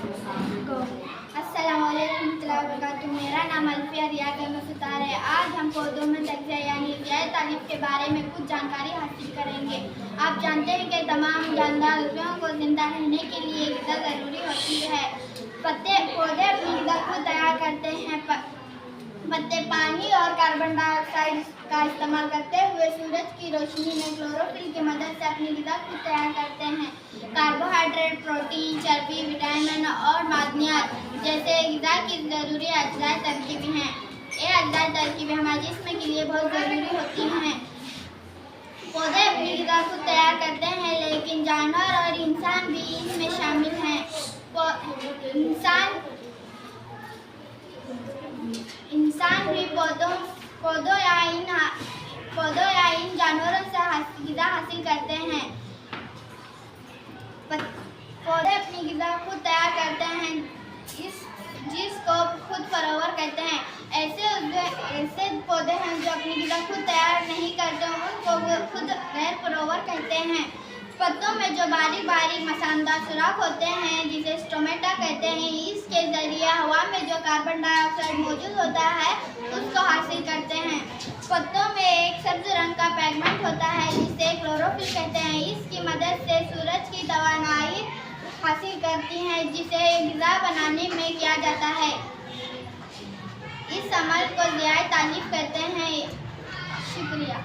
अस्सलामुअलैकुम वबरकातुहू। मेरा नाम अल्फिया रिया सुतार है। आज हम पौधों में तग़ज़िया यानी ग़िज़ाई तालीफ के बारे में कुछ जानकारी हासिल करेंगे। आप जानते हैं कि तमाम जानदार उज़वों को ज़िंदा रहने के लिए ग़िज़ा ज़रूरी होती है। पौधे अपनी ग़िज़ा खुद तैयार करते हैं। पत्ते पानी और कार्बन डाइऑक्साइड का इस्तेमाल करते हुए सूरज की रोशनी में क्लोरोफिल की मदद से अपनी ग़िज़ा खुद तैयार करते हैं। कार्बोहाइड्रेट, प्रोटीन, चर्बी, विटामिन और मादनियात जैसे ग़िज़ा की ज़रूरी अज्जाए तरकीबें हैं। ये अज्जाए तरकीबें हमारे जिस्म के लिए बहुत ज़रूरी होती हैं। पौधे अपनी ग़िज़ा खुद तैयार करते हैं, लेकिन जानवर और इंसान भी इसमें शामिल हैं। इंसान भी पौधों या इन जानवरों से ग़िज़ा हासिल करते हैं। पौधे अपनी ग़िज़ा खुद तैयार करते हैं, जिसको खुद फरोवर कहते हैं। ऐसे पौधे हैं जो अपनी ग़िज़ा खुद तैयार नहीं करते, उनको खुद गैर फरोवर कहते हैं। पत्तों में जो बारीक बारीक मसानदार सुराख होते हैं, जिसे स्टोमेटा कहते हैं, इसके ज़रिए हवा में जो कार्बन डाइऑक्साइड मौजूद होता है उसको हासिल करते हैं। पत्तों में एक सब्ज रंग का पिगमेंट होता है जिसे क्लोरोफिल कहते हैं। इसकी मदद से सूरज की तवानाई हासिल करती हैं, जिसे ग़िज़ा बनाने में किया जाता है। इस अमल को ग़िज़ाई तालीफ कहते हैं। शुक्रिया।